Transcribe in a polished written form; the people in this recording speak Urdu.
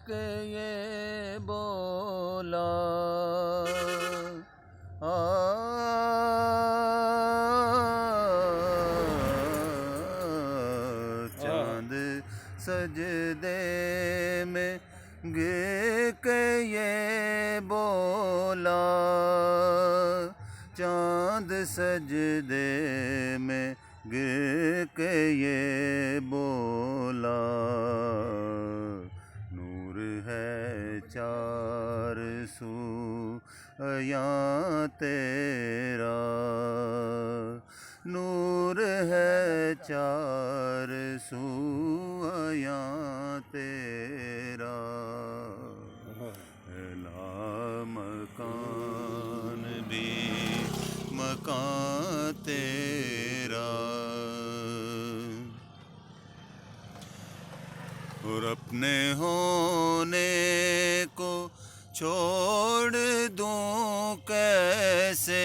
کے یہ بولا چاند سجدے میں گر کے یہ بولا چاند سجدے میں گر کے یہ بولا نور ہے چار سو عیاں تیرا نور ہے چار سو عیاں تیرا لا مکان بھی مکان تیرا اور اپنے ہونے کو چھوڑ دوں کیسے